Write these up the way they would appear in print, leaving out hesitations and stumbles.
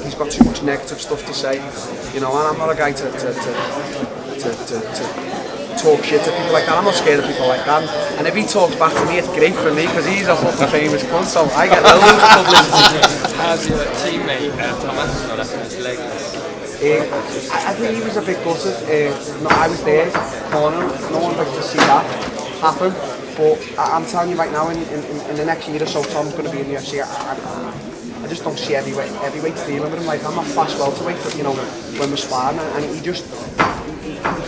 he's got too much negative stuff to say, you know, and I'm not a guy to talk shit to people like that. I'm not scared of people like that, and if he talks back to me, it's great for me because he's a fucking famous cunt, so I get loads of publicity. How's your teammate Thomas not after his leg? I think he was a bit gutted. No, I was there, corner. No one liked to see that happen. But I'm telling you right now, in the next year or so, Tom's going to be in the UFC. I just don't see heavyweights dealing with him. Like, I'm a fast welterweight, you know, when we're sparring, and he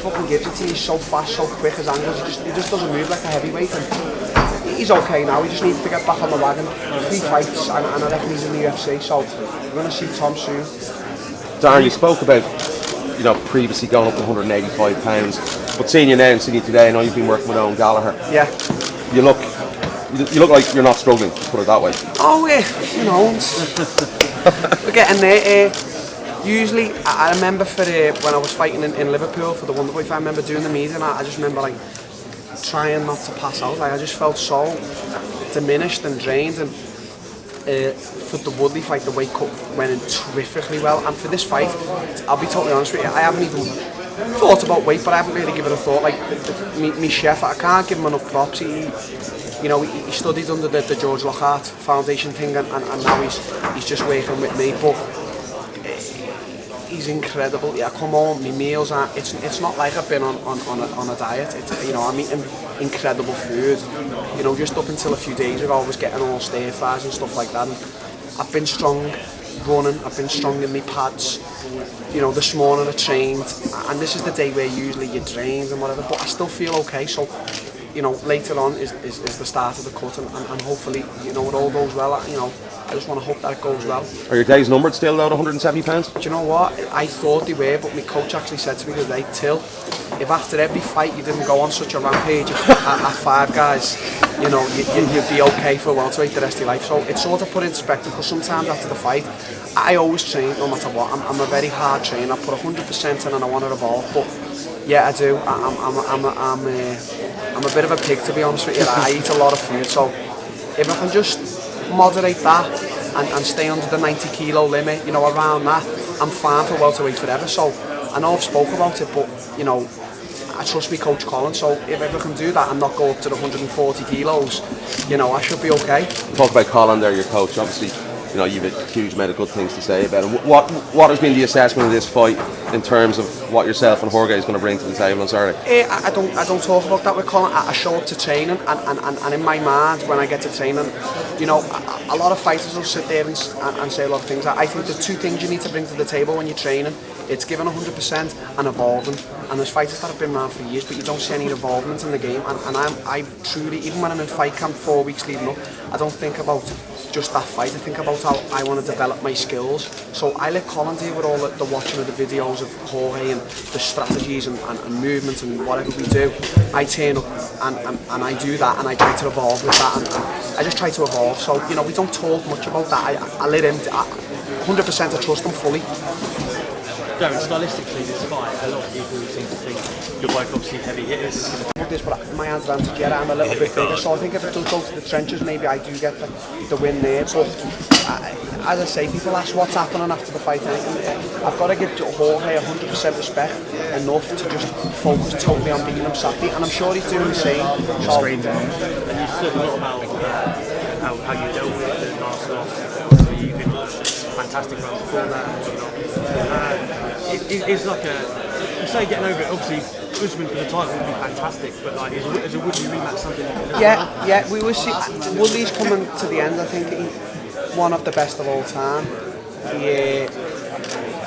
fucking gives it to you. He's so fast, so quick, his angles. He just doesn't move like a heavyweight. And he's okay now. He just needs to get back on the wagon. 3 fights, and I reckon he's in the UFC. So we're going to see Tom soon. Darren, you spoke about, you know, previously going up to 185 pounds, but seeing you now and seeing you today, I know you've been working with Owen Gallagher. Yeah. You look like you're not struggling, to put it that way. Oh, you know, we're getting there. Usually, I remember when I was fighting in Liverpool for the Wonderboy fight, I remember doing the meeting, I just remember like trying not to pass out. Like, I just felt so diminished and drained, and for the Woodley fight, the weight cut went in terrifically well, and for this fight, I'll be totally honest with you, I haven't even thought about weight, but I haven't really given it a thought. Like, me chef, I can't give him enough props. He studied under the George Lockhart Foundation thing, and now he's just working with me, but he's incredible. Yeah, I come home, my meals are, it's not like I've been on a diet. It's, you know, I'm eating incredible food. You know, just up until a few days ago, I was getting all stir fries and stuff like that. And I've been strong running, I've been strong in my pads. You know, this morning I trained, and this is the day where usually you're drained and whatever, but I still feel okay. So, you know, later on is the start of the cut, and hopefully, you know, it all goes well. You know, I just want to hope that it goes well. Are your days numbered still at 170 pounds? Do you know what? I thought they were, but my coach actually said to me today, Till, if after every fight you didn't go on such a rampage at 5 guys, you know, you'd be okay for a welterweight the rest of your life. So it's sort of put in perspective, because sometimes after the fight, I always train no matter what. I'm a very hard trainer. I put 100% in and I want to evolve. But yeah, I do. I'm a bit of a pig, to be honest with you. I eat a lot of food, so if I can just moderate that and stay under the 90 kilo limit, you know, around that, I'm fine for welterweight forever. So I know I've spoke about it, but you know, I trust me coach Colin, so if I can do that and not go up to the 140 kilos, you know, I should be okay. Talk about Colin there, your coach, obviously. You know, you've a huge amount of good things to say about him. What has been the assessment of this fight in terms of what yourself and Jorge is going to bring to the table on Saturday? I don't talk about that with Colin. I show up to training, and in my mind, when I get to training, you know, a lot of fighters will sit there and say a lot of things. I think the 2 things you need to bring to the table when you're training, it's giving 100% and evolving. And there's fighters that have been around for years, but you don't see any involvement in the game. And I truly, even when I'm in fight camp 4 weeks leading up, I don't think about just that fight. I think about how I want to develop my skills. So I let Colin deal with all the watching of the videos of Jorge and the strategies and movements and whatever we do. I turn up and I do that, and I try to evolve with that, and I just try to evolve. So, you know, we don't talk much about that. I let him, 100% I trust him fully. Darren, stylistically, this fight, a lot of people seem to think you're both obviously heavy hitters. But my advantage, yeah, I'm a little bit bigger, so I think if it does go to the trenches, maybe I do get the win there. But as I say, people ask what's happening after the fight. I've got to give Jorge 100% respect, enough to just focus totally on beating him Saturday, and I'm sure he's doing the same. So, and you said a lot about how you dealt with it last night. You've been fantastic run before that. It's like you say getting over it, obviously Usman for the title would be fantastic, but like is a Woodley rematch something like that? Yeah, we will see. Woodley's coming to the end. I think he's one of the best of all time.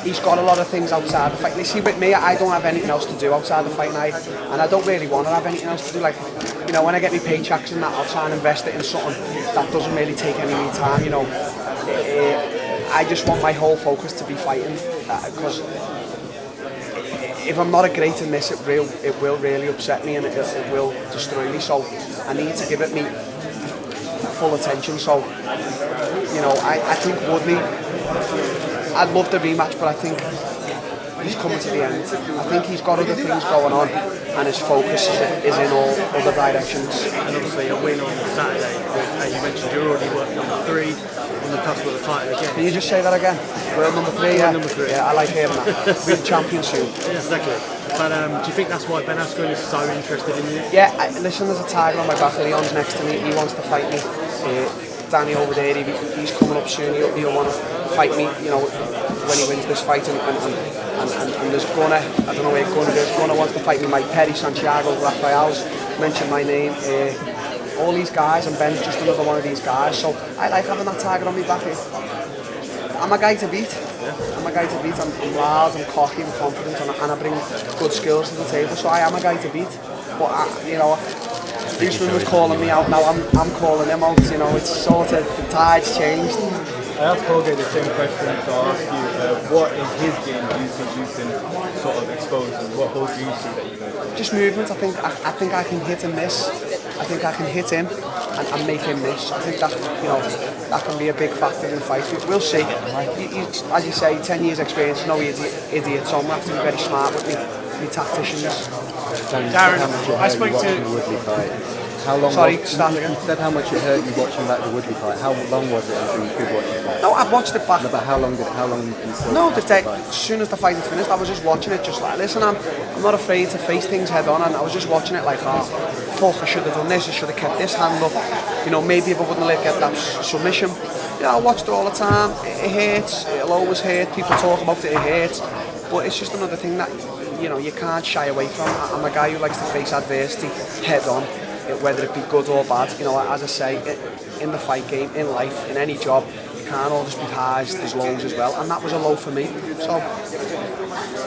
He's got a lot of things outside the fight. You see, with me, I don't have anything else to do outside the fight night, and I don't really want to have anything else to do. Like, you know, when I get my paychecks and that, I'll try and invest it in something that doesn't really take any of my time. You know, I just want my whole focus to be fighting, because if I'm not a great in this, it will really upset me, and it will destroy me. So I need to give it me full attention. So, you know, I think Woodley, I'd love the rematch, but I think he's coming to the end. I think he's got other things going on, and his focus is in all other directions. And obviously a win on Saturday, as you mentioned, you're already working on the 3. on the cusp of the title again. Can you just say that again? World number 3, yeah. Number 3. Yeah, I like hearing that. Be the champion soon. Yeah, exactly. But do you think that's why Ben Askren is so interested in you? Yeah, listen, there's a tiger on my back. Leon's next to me. He wants to fight me. Danny over there, he's coming up soon. He'll want to fight me, you know, when he wins this fight. And there's Gunnar, I don't know where Gunnar is. Gunnar wants to fight me. Mike Perry, Santiago, Rafael's mentioned my name. All these guys, and Ben's just another one of these guys. So I like having that tiger on my back. I'm a guy to beat. I'm a guy to beat. I'm loud, I'm cocky, I'm confident, and I bring good skills to the table. So I am a guy to beat. But you know, Usman was calling me out. Now I'm calling him out. You know, it's sort of the tide's changed. I asked Jorge the same question to ask you. What in his game do you think you can sort of expose, and what holes do you see that you can? Just movement. I think I can hit and miss. I think I can hit him and make him miss. I think that, you know, that can be a big factor in the fight. We'll see. As you say, 10 years experience, no idiot. So I'm going to have to be very smart with me tacticians. Darren, I spoke to the Woodley fight. How long? Sorry, start again. You said how much it hurt you watching like the Woodley fight. How long was it until you could watch the fight? No, I've watched it back. No, but how long did you No, the day, as soon as the fight had finished, I was just watching it, just like, listen, I'm not afraid to face things head on, and I was just watching it like, oh, fuck, I should have done this, I should have kept this hand up, you know, maybe if I wouldn't have get that submission. Yeah, I watched it all the time. It hurts, it'll always hurt, people talk about it, it hurts, but it's just another thing that, you know, you can't shy away from. I'm a guy who likes to face adversity head on, whether it be good or bad. You know, as I say, in the fight game, in life, in any job, you can't always be highs, there's lows as well, and that was a low for me. So,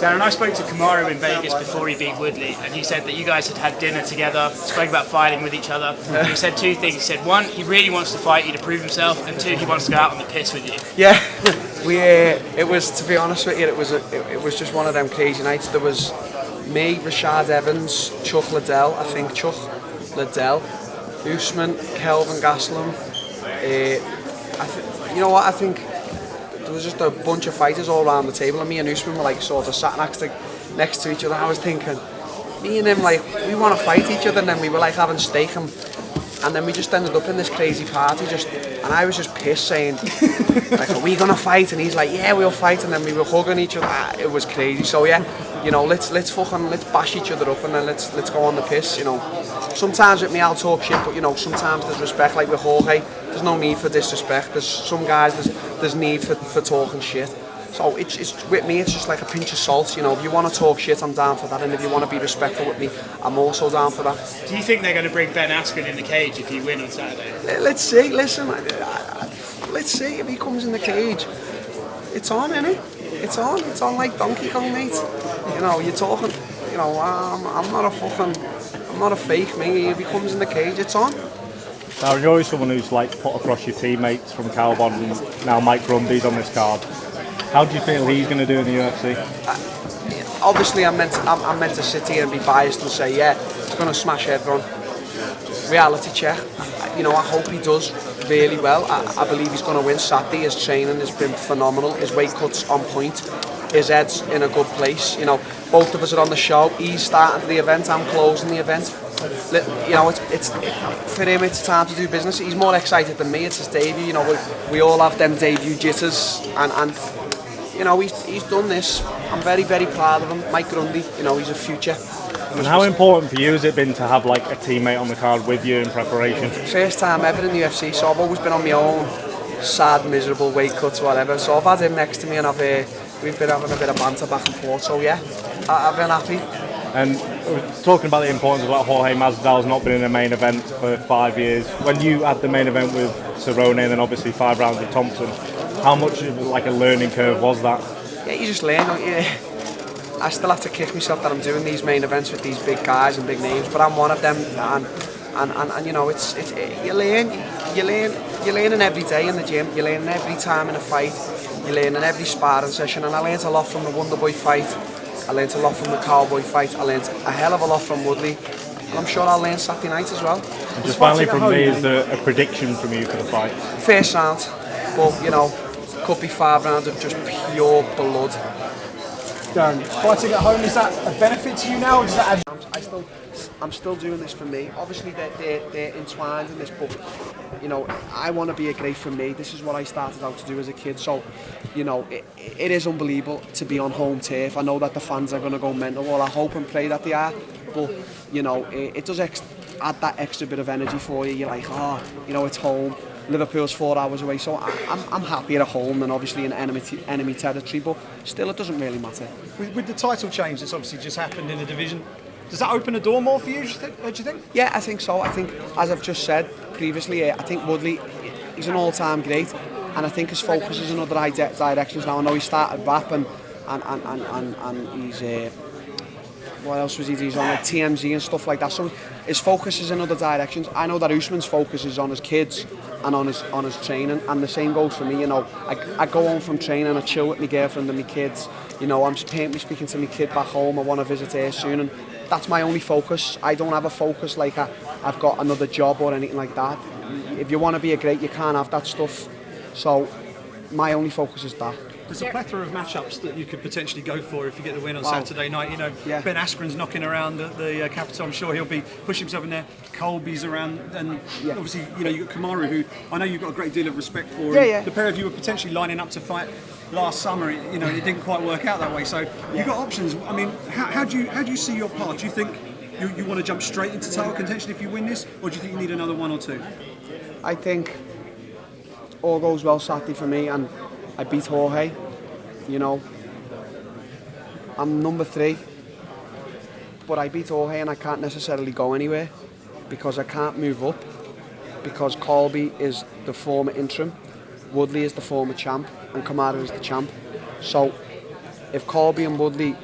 Darren, I spoke to Kamaru in Vegas before he beat Woodley, and he said that you guys had dinner together, spoke about fighting with each other. And he said two things. He said, one, he really wants to fight you to prove himself, and two, he wants to go out on the piss with you. yeah, it was, to be honest with you, it was just one of them crazy nights. There was me, Rashad Evans, Chuck Liddell, I think Chuck Liddell, Usman, Kelvin Gastelum. You know what? I think there was just a bunch of fighters all around the table, and me and Usman were like sort of sat next to each other. I was thinking, me and him, like, we want to fight each other, and then we were like having steak, and then we just ended up in this crazy party, and I was just pissed, saying, like, are we gonna fight? And he's like, yeah, we'll fight, and then we were hugging each other. It was crazy. So yeah, you know, let's bash each other up, and then let's go on the piss. You know, sometimes with me I'll talk shit, but you know, sometimes there's respect. Like with Jorge, there's no need for disrespect. There's some guys there's need for talking shit. So it's with me, it's just like a pinch of salt. You know, if you want to talk shit, I'm down for that, and if you want to be respectful with me, I'm also down for that. Do you think they're going to bring Ben Askren in the cage if you win on Saturday? Let's see. Listen, let's see if he comes in the cage. It's on, innit? It's on. It's on like Donkey Kong, mate. You know, you're talking. You know, I'm not a fake, mate. If he comes in the cage, it's on. Darren, you're always someone who's like put across your teammates from Calbon, and now Mike Grundy's on this card. How do you feel he's going to do in the UFC? Obviously, I'm meant to sit here and be biased and say, yeah, he's going to smash everyone. Reality check. You know, I hope he does really well. I believe he's going to win Saturday. His training has been phenomenal. His weight cut's on point. His head's in a good place. You know, both of us are on the show. He's starting the event. I'm closing the event. You know, it's for him. It's time to do business. He's more excited than me. It's his debut. You know, we all have them debut jitters, and you know, he's done this. I'm very, very proud of him. Mike Grundy, you know, he's a future. And how important for you has it been to have like a teammate on the card with you in preparation? First time ever in the UFC, so I've always been on my own, sad, miserable, weight cuts, whatever. So I've had him next to me, and we've been having a bit of banter back and forth. So yeah, I've been happy. And talking about the importance of like Jorge Masvidal's not been in a main event for 5 years. When you had the main event with Cerrone and then obviously 5 rounds with Thompson, how much of like a learning curve was that? Yeah, you just learn, don't you? I still have to kick myself that I'm doing these main events with these big guys and big names, but I'm one of them, and you know, it's you're learning every day in the gym, you're learning every time in a fight, you're learning every sparring session, and I learned a lot from the Wonderboy fight, I learned a lot from the Cowboy fight, I learned a hell of a lot from Woodley, and I'm sure I'll learn Saturday night as well. And just finally from me, is there a prediction from you for the fight? First round, but you know, could be 5 rounds of just pure blood. Darren, fighting at home, is that a benefit to you now, or does that add... I'm still doing this for me. Obviously, they're entwined in this, but you know, I want to be great for me. This is what I started out to do as a kid. So, you know, it is unbelievable to be on home turf. I know that the fans are going to go mental. Well, I hope and pray that they are. But you know, it does add that extra bit of energy for you. You're like, oh, you know, it's home. Liverpool's 4 hours away, so I'm happier at home than obviously in enemy territory. But still, it doesn't really matter. With the title change that's obviously just happened in the division, does that open a door more for you, do you think? Yeah, I think so. I think, as I've just said previously, I think Woodley, he's an all-time great, and I think his focus is in other directions now. I know he started rap and he's what else was he doing? He's on like TMZ and stuff like that. So his focus is in other directions. I know that Usman's focus is on his kids and on his training, and the same goes for me. You know, I go home from training, I chill with my girlfriend and my kids. You know, I'm speaking to my kid back home. I want to visit her soon, and that's my only focus. I don't have a focus like I've got another job or anything like that. If you want to be a great, you can't have that stuff. So my only focus is that. There's a plethora of matchups that you could potentially go for if you get the win on Saturday night. You know, yeah. Ben Askren's knocking around the capital. I'm sure he'll be pushing himself in there. Colby's around, and obviously, you know, you've got Kamaru, who I know you've got a great deal of respect for. Yeah. The pair of you were potentially lining up to fight last summer. You know, it didn't quite work out that way. So you've got options. I mean, how do you see your path? Do you think you want to jump straight into title contention if you win this, or do you think you need another one or two? I think all goes well Saturday for me, and I beat Jorge. You know, I'm number 3, but I beat Jorge and I can't necessarily go anywhere because I can't move up, because Colby is the former interim, Woodley is the former champ, and Kamaru is the champ. So if Colby and Woodley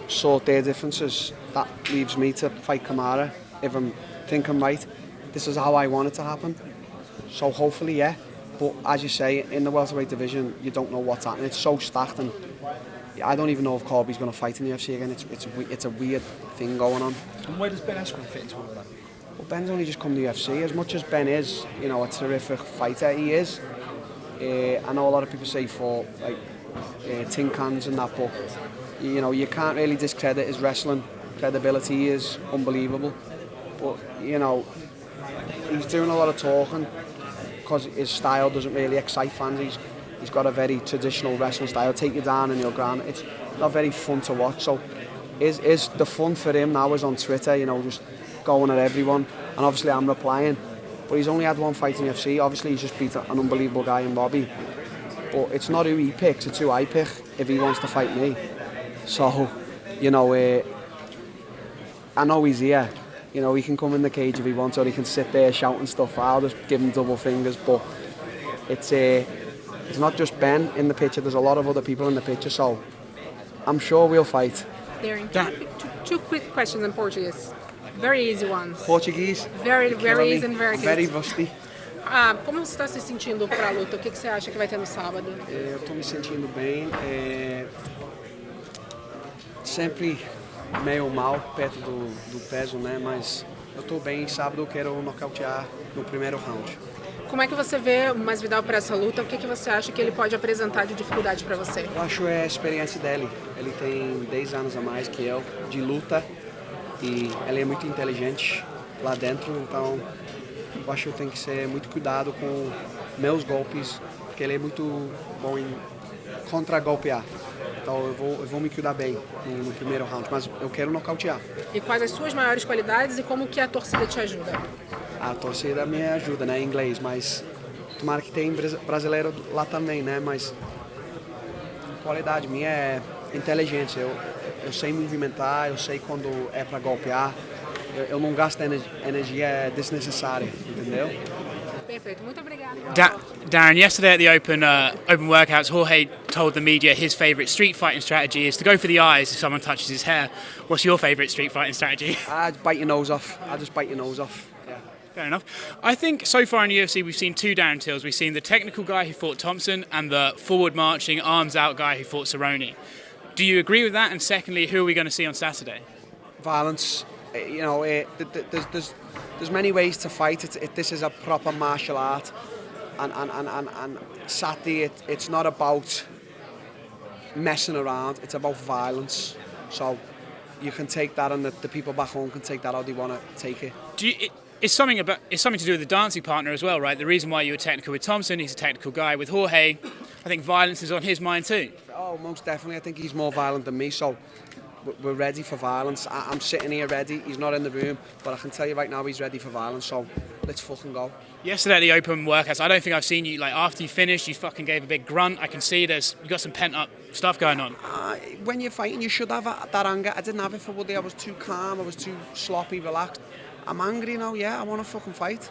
sort their differences, that leaves me to fight Kamaru. If I'm thinking right, this is how I want it to happen. So hopefully, yeah. But as you say, in the welterweight division, you don't know what's happening. It's so stacked, and I don't even know if Colby's going to fight in the UFC again. It's a weird thing going on. And where does Ben Askren fit into all of that? Well, Ben's only just come to the UFC. As much as Ben is, you know, a terrific fighter, he is. I know a lot of people say for like tin cans and that, but you know, you can't really discredit his wrestling credibility. He is unbelievable. But you know, he's doing a lot of talking, because his style doesn't really excite fans. He's got a very traditional wrestling style. Take you down and you'll ground. It's not very fun to watch. So is the fun for him now is on Twitter, you know, just going at everyone. And obviously I'm replying. But he's only had one fight in the UFC. Obviously he's just beat an unbelievable guy in Bobby. But it's not who he picks, it's who I pick if he wants to fight me. So, you know, I know he's here. You know, he can come in the cage if he wants, or he can sit there shouting stuff. I'll just give him double fingers. But it's not just Ben in the picture. There's a lot of other people in the picture. So I'm sure we'll fight. Darren, two quick questions in Portuguese. Very easy ones. Portuguese? Very easy and very good. Very rusty. Como você está se sentindo para a luta? O que você acha que vai ter no sábado? Eu estou me sentindo bem. Sempre meio mal perto do peso, né? Mas eu estou bem. Sábado eu quero nocautear no primeiro round. Como é que você vê o Masvidal para essa luta? O que você acha que ele pode apresentar de dificuldade para você? Eu acho a experiência dele. Ele tem 10 anos a mais que eu de luta e ele é muito inteligente lá dentro. Então eu acho que eu tenho que ser muito cuidado com meus golpes, porque ele é muito bom em contra-golpear. Então eu vou me cuidar bem no primeiro round, mas eu quero nocautear. E quais as suas maiores qualidades e como que a torcida te ajuda? A torcida me ajuda, né, em inglês, mas tomara que tem brasileiro lá também, né, mas a qualidade minha é inteligência. Eu sei movimentar, eu sei quando é para golpear, eu não gasto energia desnecessária, entendeu? Perfeito, muito obrigada. Darren, yesterday at the open workouts, Jorge told the media his favourite street fighting strategy is to go for the eyes if someone touches his hair. What's your favourite street fighting strategy? I'd bite your nose off. I'll just bite your nose off. Yeah. Fair enough. I think so far in the UFC we've seen two Darren Tills. We've seen the technical guy who fought Thompson and the forward marching, arms out guy who fought Cerrone. Do you agree with that? And secondly, who are we going to see on Saturday? Violence. You know, there's many ways to fight. This is a proper martial art, and Saturday it's not about messing around. It's about violence. So you can take that, and the people back home can take that how they want to take it. It's something to do with the dancing partner as well, right? The reason why you were technical with Thompson, he's a technical guy. With Jorge, I think violence is on his mind too. Oh, most definitely. I think he's more violent than me, so we're ready for violence. I'm sitting here ready. He's not in the room, but I can tell you right now he's ready for violence, so let's fucking go. Yesterday at the open workouts, I don't think I've seen you, like, after you finished, you fucking gave a big grunt. I can see you got some pent up stuff going on. When you're fighting, you should have that anger. I didn't have it for Woodley. I was too calm, I was too sloppy, relaxed. I'm angry now, yeah, I want to fucking fight.